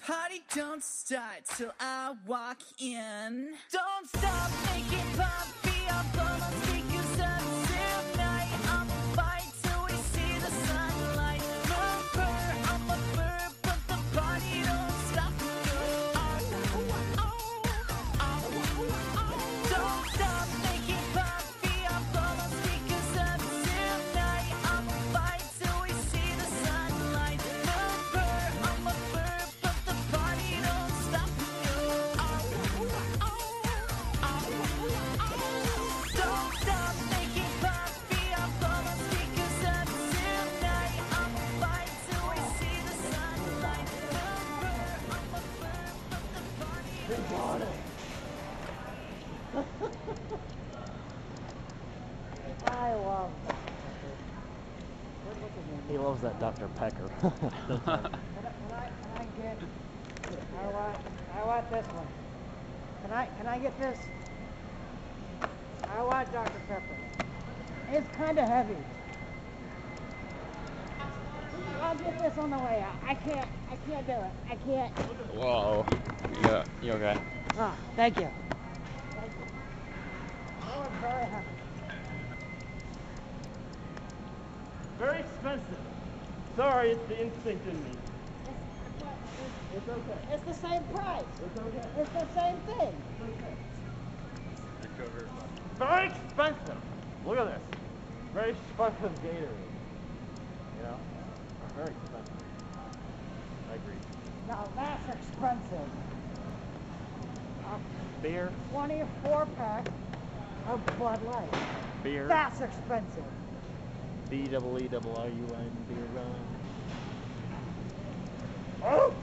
Party don't start till I walk in. Don't stop making puppy up on my speakers tonight. I'm a fight till we see the sunlight. I'm a bird, but the party don't stop. Don't stop making puppy up on my speakers tonight. I'm a fight till we see the sunlight. I'm a bird, but the party don't stop. Don't stop making puppy up on my speakers tonight. I'm a fight till we see the sunlight. I'm a bird, but the party don't stop. I love that. He loves that Dr. Pecker. Can I get? I want this one. Can I get this? I want Dr. Pepper. It's kind of heavy. I'll get this on the way out. I can't do it. I can't. Whoa. Yeah, you okay? Oh, thank you. Oh, it's very heavy. Very expensive. Sorry, it's the instinct in me. It's okay. It's the same price. It's okay. It's the same thing. Very expensive. Look at this. Very expensive Gatorade. You know? Very expensive. I agree. Now that's expensive. Beer. 24-pack of Bud Light. Beer. That's expensive. BEERRUN. Beer run. Oh!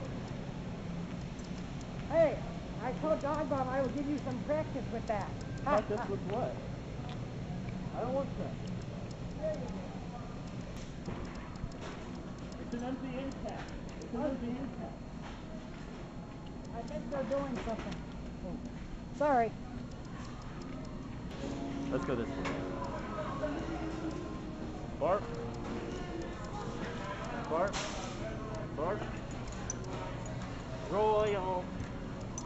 Hey, I told Dog Bomb I would give you some practice with that. Practice with what? I don't want that. There you go. It's an empty end cap. It's an empty end cap. I think they're doing something. Oh. Sorry. Let's go this way. Bark. Bark. Bark. Royal.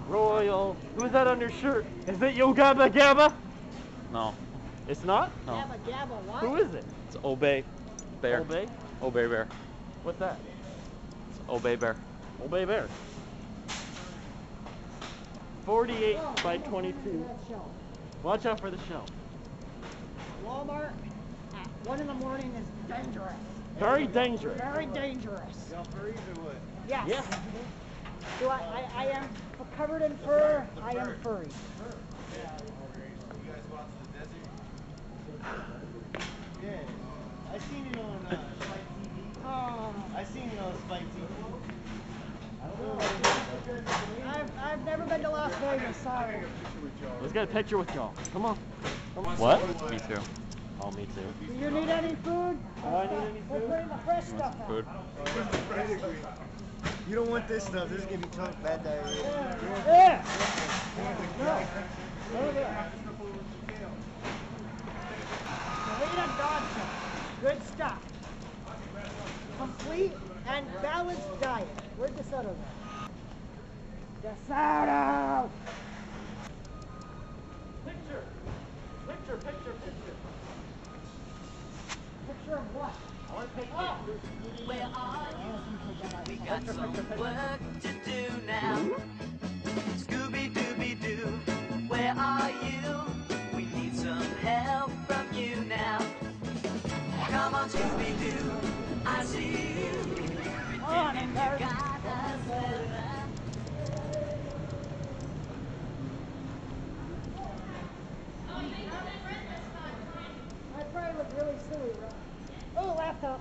Royal. Who's that on your shirt? Is it Yo Gabba Gabba? No. It's not? No. Gabba Gabba what? Who is it? It's Obey Bear. Obey? Obey Bear. What's that? It's Obey Bear. Obey Bear. 48 Oh, by look 22. at that shelf. Watch out for the shell. Walmart at 1 in the morning is dangerous. Very dangerous. Very dangerous. Y'all furries or what? Yes. Yes. Do I am covered in fur. I am furry. You guys go out to the desert? Yeah. I seen it on Spike TV. Oh, I seen it on Spike TV. I don't know. I've never been to Las Vegas. Sorry. Let's get a picture with y'all. Come on. What? Me too. Oh, me too. Do you need any food? Oh, I need any We're food? putting the fresh stuff out. Food. You don't want this stuff. This is gonna be tough, bad diarrhea. Yeah. No. Over there. Selena Dog Show. Good stuff. Complete and balanced diet. Where'd Desoto go? Desoto! Picture. Picture, picture, picture. Picture of what? I want a picture. Oh. Where are you? We got some work to do now. Scooby-Dooby-Doo, where are you? We need some help from you now. Come on, Scooby-Doo, I see you. On and there. Got us better. I probably look really silly, right? Oh, laptop.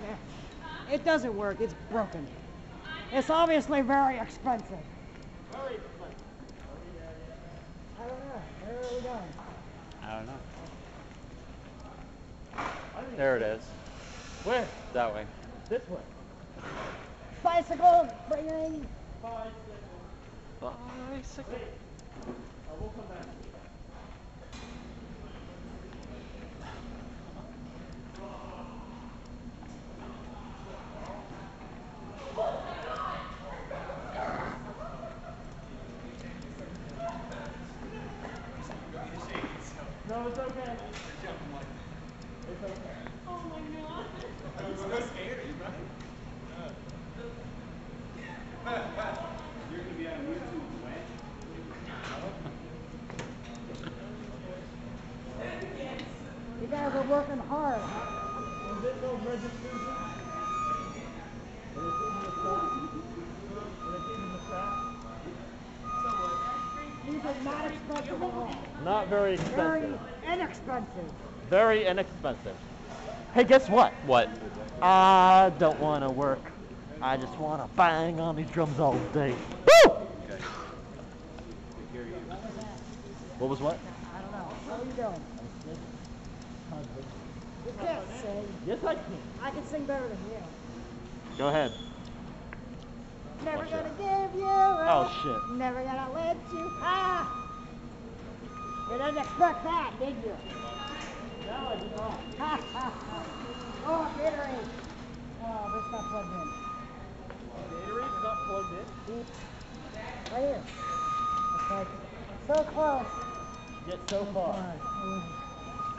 Yeah. It doesn't work. It's broken. It's obviously very expensive. Very expensive. I don't know. Where are we going? I don't know. There it is. Where? That way. This way. Bicycle bringing. Bicycle. We'll come back. okay. It's okay. Oh my god. I'm so scary, right? You're gonna be on YouTube, right? You guys are working hard. Is it no registration? Are they keeping the track? Are they keeping the track? These are not expensive at all. Not very Very expensive. inexpensive. Very inexpensive. Hey, guess what? What? I don't want to work. I just want to bang on these drums all day. Woo! What was what? I don't know. How are you doing? You can't sing. Yes, I can. I can sing better than you. Go ahead. Never Watch gonna it. give you Oh, up. shit. Never gonna let you. Ah! You didn't expect that, did you? No, I did not. Ha ha ha. Oh, Gatorade. Oh, but it's not plugged in. Gatorade's not plugged in. Oops. Right here. It's like so close. Yet so far.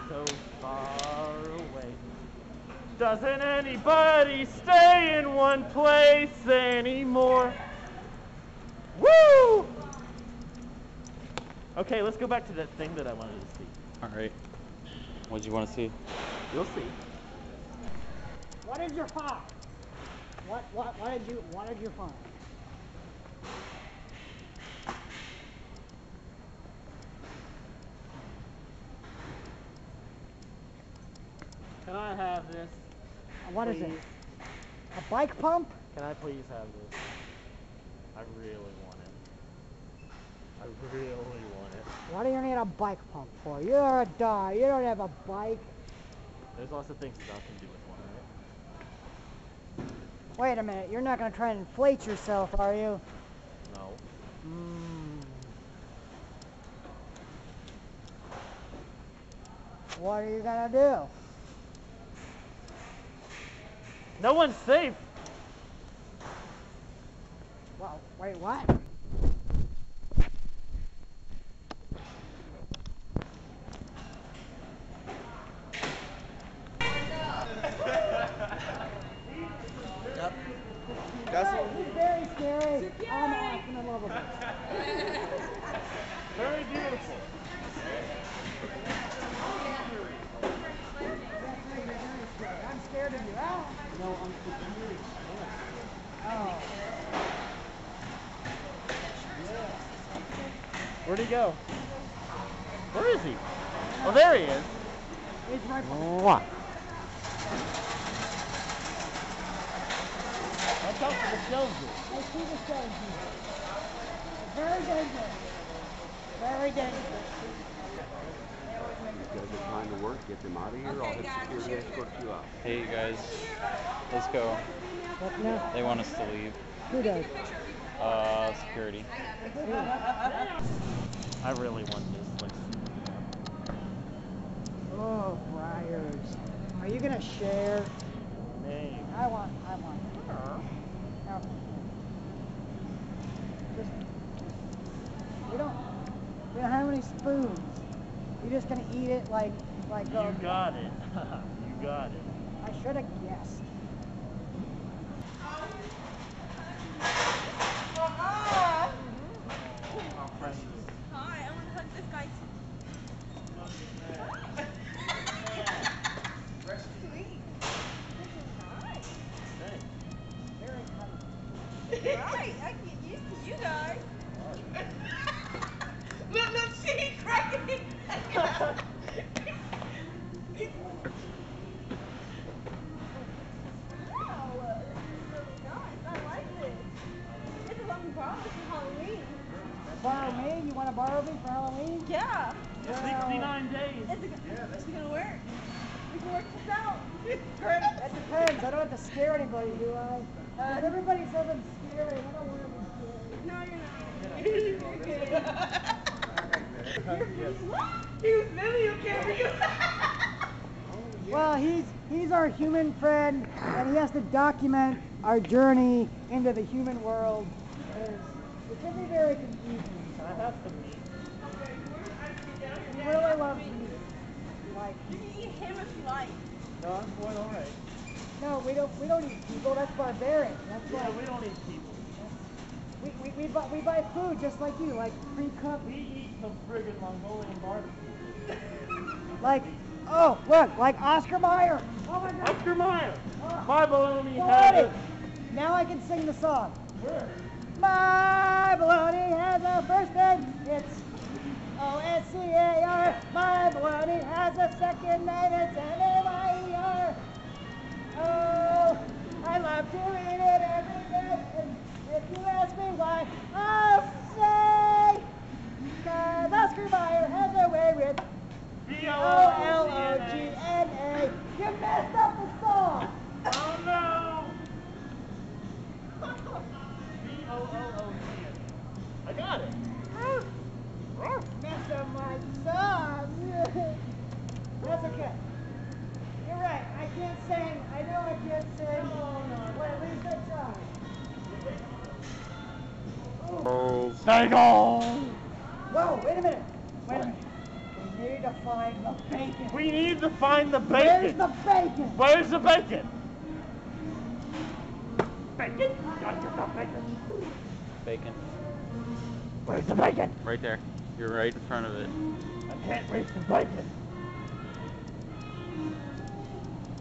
So far away. Doesn't anybody stay in one place anymore? Woo! Okay, let's go back to that thing that I wanted to see. All right. What do you want to see? You'll see. What did you find? What did you find? Can I have this? What is it? Please. A bike pump? Can I please have this? I really want it. I really want it. What do you need a bike pump for? You're a dog. You don't have a bike. There's lots of things that I can do with one, right? Wait a minute. You're not going to try and inflate yourself, are you? No. What are you going to do? No one's safe. Well, wait, what? Yep. That's what He's very scary. I'm awesome and lovable. Very beautiful. I'm scared of you. Ow. No, I'm security. Oh. Where'd he go? Where is he? Oh, there he is. He's right behind. Mwah. Watch out for the shelves. I see the stones here. Very dangerous. Very dangerous. You guys are trying to work, get them out of here. I'll have security escort you out. Hey guys, let's go. What now? They want us to leave. Who does? Security. I really want this. Like, Oh, Briars. Are you gonna share? name. I want her. No. Just, you don't have any spoons. You're just gonna eat it like You got it. You got it. I should have guessed. Hi, I want to hug this guy too. Sweet. This is nice. Very cunning. Right, I get used to you guys. Look, she's cracking. Wow, this is really nice. I like this. This is something borrowed for Halloween. Borrow me? You want to borrow me for Halloween? Yeah. 69 days. Is it gonna work? We can work this out. That depends. I don't have to scare anybody, do I? If everybody says I'm scary, I don't want to be scary. No, you're not. He was really okay for you. Well, he's our human friend, and he has to document our journey into the human world. It can be very confusing. Can I have some meat? He really loves meat. Like, You can eat him if you like. No, I'm quite alright. no, we don't eat people. That's barbarian. That's Yeah, like we don't eat people. we buy food just like you, like pre-cooked. We eat some friggin' Mongolian barbecue. Like, oh look, like Oscar Mayer. Oh my God. Oscar Mayer! Oh. My baloney Baloney. has Now I can sing the song. Where? My baloney has a first name. It's O-S-C-A-R. My baloney has a second name. It's M-A-Y-E-R. Oh, I love to eat it every day. And if you ask me why, I'll say, 'cause Oscar Mayer has a way with O-L-O-G-N-A. You messed up the song. Oh no! B-O-O-O-G-N. I got it. Messed up my song. That's okay. You're right. I can't sing. I know I can't sing. But at least I tried. Oh. Bagel! Whoa, wait a minute. Wait a minute. We need to find the bacon. We need to find the Where's bacon. the bacon? Where's the bacon? Bacon? Gotta get the bacon. Bacon. Where's the bacon? Right there. You're right in front of it. I can't reach the bacon.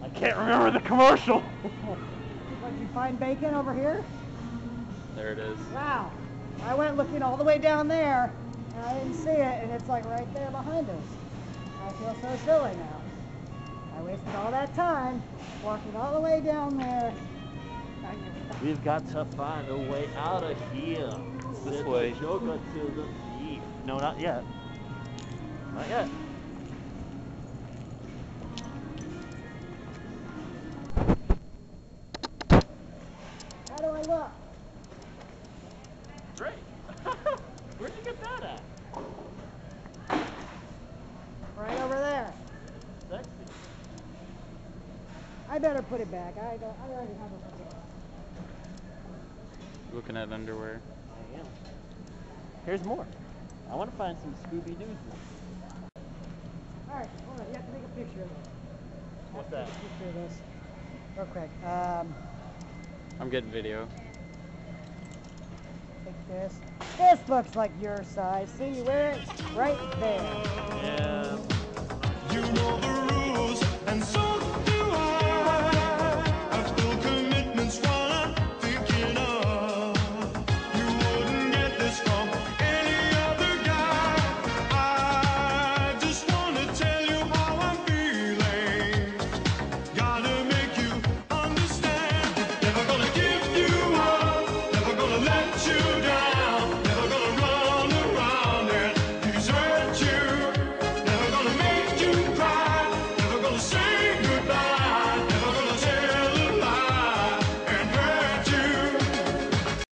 I can't remember the commercial. Did you find bacon over here? There it is. Wow. I went looking all the way down there, and I didn't see it, and it's like right there behind us. I feel so silly now. I wasted all that time walking all the way down there. We've got to find a way out of here. This way. Sugar to the beef. No, not yet. Not yet. How do I look? Great. Where'd you get that at? Right over there. Sexy. I better put it back. I already have it. Looking at underwear. I am. Here's more. I want to find some Scooby-Doo. All right, hold on. You have to take a picture of this. What's Take that? a picture of this. Real quick. I'm getting video. Take this. This looks like your size. See, you wear it right there. Yeah. You know the rules, and so